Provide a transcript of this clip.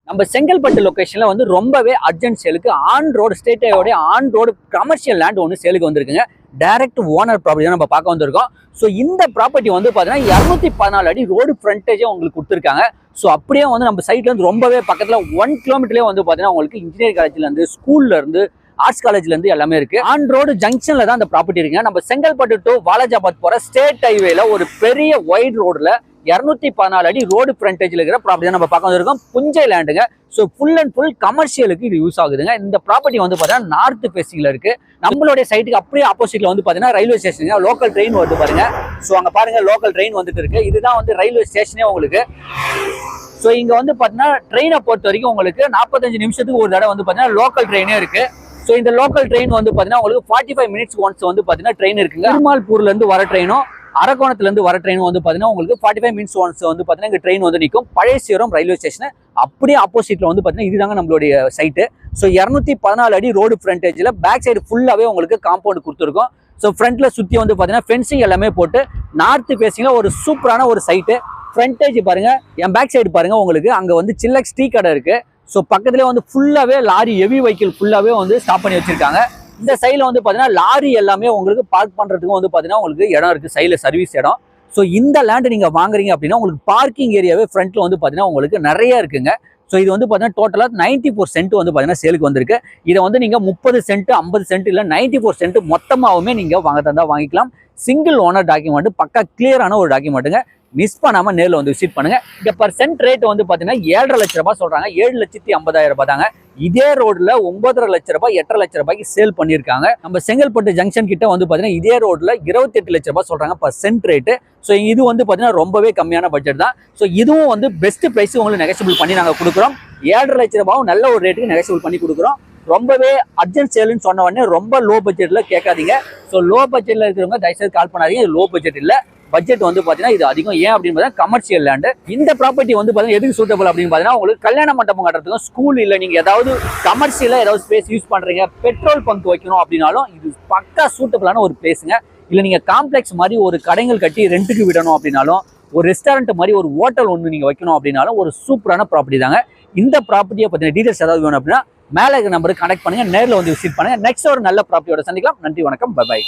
நம்ம செங்கல்பட்டு லொகேஷன்ல வந்து ரொம்பவே அர்ஜென்ட் சேலுக்கு ஆன் ரோடு ஸ்டேட் ஹைவேயோட ஆன் ரோடு கமர்ஷியல் லேண்ட் ஒன்று சேலுக்கு வந்திருக்குங்க. டைரக்ட் ஓனர் ப்ராப்பர்ட்டி தான் நம்ம பார்க்க வந்திருக்கோம். ஸோ இந்த ப்ராப்பர்ட்டி வந்து பார்த்தீங்கன்னா 214 அடி ரோடு ஃப்ரண்டேஜே உங்களுக்கு கொடுத்துருக்காங்க. ஸோ அப்படியே வந்து நம்ம சைட்ல இருந்து ரொம்பவே பக்கத்தில் 1 கிலோமீட்டர்லேயே வந்து பார்த்தீங்கன்னா உங்களுக்கு இன்ஜினியரிங் காலேஜ்ல இருந்து ஸ்கூல்ல இருந்து ஆர்ட்ஸ் காலேஜ்ல இருந்து எல்லாமே இருக்கு. ஆன் ரோடு ஜங்ஷன்ல தான் அந்த ப்ராப்பர்ட்டி இருக்குங்க. நம்ம செங்கல்பட்டு டு வாலாஜாபாத் போற ஸ்டேட் ஹைவேல ஒரு பெரிய வைட் ரோடுல 214 அடி ரோடு ஃப்ரண்டேஜ்ல இருக்கிற ப்ராப்பர்ட்டி நம்ம பார்க்க வந்திருக்கோம். புஞ்சை லேண்டுங்க. ஸோ ஃபுல் அண்ட் ஃபுல் கமர்ஷியலுக்கு இது யூஸ் ஆகுதுங்க. இந்த ப்ராப்பர்ட்டி வந்து பார்த்தீங்கன்னா நார்த் ஃபேசிங்ல இருக்கு. நம்மளுடைய சைட்டுக்கு அப்படியே ஆப்போசிட்ல வந்து பார்த்தீங்கன்னா ரயில்வே ஸ்டேஷன், லோக்கல் ட்ரெயின் வருது பாருங்க. ஸோ அங்க பாருங்க லோக்கல் ட்ரெயின் வந்துட்டு இருக்கு. இதுதான் வந்து ரயில்வே ஸ்டேஷனே உங்களுக்கு. ஸோ இங்க வந்து பார்த்தீங்கன்னா ட்ரெயினை பொறுத்த வரைக்கும் உங்களுக்கு 45 நிமிஷத்துக்கு ஒரு தடவை வந்து பார்த்தீங்கன்னா லோக்கல் ட்ரெயினே இருக்கு. ஸோ இந்த லோக்கல் ட்ரெயின் வந்து பார்த்தீங்கன்னா உங்களுக்கு 45 மினிட்ஸ் ஒன்ஸ் வந்து பார்த்தீங்கன்னா ட்ரெயின் இருக்குங்க. திருமால்பூர்ல இருந்து வர ட்ரெயினும் அரக்கோணத்துல இருந்து வர ட்ரெயின் வந்து பாத்தீங்கன்னா உங்களுக்கு 45 மினிட்ஸ் ஒன்ஸ் வந்து பாத்தீங்கன்னா இங்க ட்ரெயின் வந்து நிற்கும். பழையசீரம் ரயில்வே ஸ்டேஷன் அப்படியே ஆப்போசிட்ல வந்து பாத்தீங்கன்னா இதுதாங்க நம்மளுடைய சைட்டு. ஸோ 214 அடி ரோடு ஃப்ரண்டேஜ்ல பேக் சைடு ஃபுல்லாவே உங்களுக்கு காம்பவுண்ட் கொடுத்துருக்கோம். ஸோ ஃப்ரண்ட்ல சுத்தி வந்து பாத்தீங்கன்னா ஃபென்சிங் எல்லாமே போட்டு நார்த் ஃபேசிங்ல ஒரு சூப்பரான ஒரு சைட்டு. ஃப்ரண்டேஜ் பாருங்க, என் பேக் சைடு பாருங்க, உங்களுக்கு அங்க வந்து சில்லக்ஸ் டீ கடை இருக்கு. ஸோ பக்கத்துலேயே வந்து ஃபுல்லாவே லாரி ஹெவி வெஹிக்கிள் ஃபுல்லாவே வந்து ஸ்டாப் பண்ணி வச்சிருக்காங்க. இந்த சைடில் வந்து பார்த்தீங்கன்னா லாரி எல்லாமே உங்களுக்கு பார்க் பண்ணுறதுக்கு வந்து பார்த்தீங்கன்னா உங்களுக்கு இடம் இருக்குது, சைடில் சர்வீஸ் இடம். ஸோ இந்த லேண்டு நீங்கள் வாங்குறீங்க அப்படின்னா உங்களுக்கு பார்க்கிங் ஏரியாவே ஃப்ரண்ட்டில் வந்து பார்த்தீங்கன்னா உங்களுக்கு நிறைய இருக்குங்க. ஸோ இது வந்து பார்த்தீங்கன்னா டோட்டலாக 94 சென்ட் வந்து பார்த்தீங்கன்னா சேலுக்கு வந்திருக்கு. இதை வந்து நீங்கள் 30 சென்ட் 50 சென்ட் இல்லை 94 சென்ட் மொத்தமாகவுமே நீங்கள் வாங்க தந்தா வாங்கிக்கலாம். சிங்கிள் ஓனர் டாக்குமெண்ட், பக்கா கிளியரான ஒரு டாக்குமெண்ட்டுங்க. மிஸ் பண்ணாம நேரில் வந்து விசிட் பண்ணுங்க. இந்த பர்சன்ட் ரேட் வந்து பாத்தீங்கன்னா 7.5 லட்ச ரூபாய் சொல்றாங்க. 7,50,000 ரூபாய் தாங்க. இதே ரோட்ல 9.5 லட்ச ரூபாய் 8.5 லட்ச ரூபாய்க்கு சேல் பண்ணிருக்காங்க. நம்ம செங்கல்பட்டு ஜங்ஷன் கிட்ட வந்து பாத்தீங்கன்னா இதே ரோட்ல 28 லட்ச ரூபாய் சொல்றாங்க பர்சன்ட் ரேட். ஸோ இது வந்து பாத்தீங்கன்னா ரொம்பவே கம்மியான பட்ஜெட் தான். ஸோ இதுவும் வந்து பெஸ்ட் பிரைஸ் உங்களுக்கு நெகோசியபிள் பண்ணி நாங்கள் கொடுக்குறோம். 7.5 லட்ச ரூபாயும் நல்ல ஒரு ரேட்டுக்கு நெகோசியபிள் பண்ணி கொடுக்குறோம். ரொம்பவே அர்ஜென்ட் சேல்னு சொன்ன உடனே ரொம்ப லோ பட்ஜெட்ல கேட்காதீங்க. ஸோ லோ பட்ஜெட்ல இருக்கிறவங்க தயவுசெய்து கால் பண்ணாதீங்க. இது லோ பட்ஜெட் இல்லை, பட்ஜெட் வந்து பாத்தீங்கன்னா இது அதிகம். ஏன் அப்படின்னு பார்த்தீங்கன்னா கமர்ஷியல் லேண்டு. இந்த ப்ராப்பர்ட்டி வந்து பாத்தீங்கன்னா எதுக்கு சூட்டபிள் அப்படின்னு பார்த்தீங்கன்னா உங்களுக்கு கல்யாண மண்டபம் கட்டுறதுக்கும் ஸ்கூல் இல்லை நீங்க ஏதாவது கமர்ஷியலா ஏதாவது ஸ்பேஸ் யூஸ் பண்றீங்க, பெட்ரோல் பங்க் வைக்கணும் அப்படின்னாலும் இது பக்கா சூட்டபிளான ஒரு பிளேஸுங்க. இல்லை நீங்க காம்ப்ளெக்ஸ் மாதிரி ஒரு கடைகள் கட்டி ரெண்டுக்கு விடணும் அப்படின்னாலும், ஒரு ரெஸ்டாரண்ட் மாதிரி ஒரு ஹோட்டல் ஒன்று நீங்க வைக்கணும் அப்படின்னாலும் ஒரு சூப்பரான ப்ராப்பர்ட்டி தாங்க. இந்த ப்ராப்பர்ட்டியை பத்தின டீடைல்ஸ் ஏதாவது வேணும் அப்படின்னா மேலே நம்பருக்கு கனெக்ட் பண்ணுங்க, நேரில் வந்து விசிட் பண்ணுங்க. நெக்ஸ்ட் ஒரு நல்ல ப்ராப்பர்ட்டியோட சந்திக்கலாம். நன்றி, வணக்கம், பை.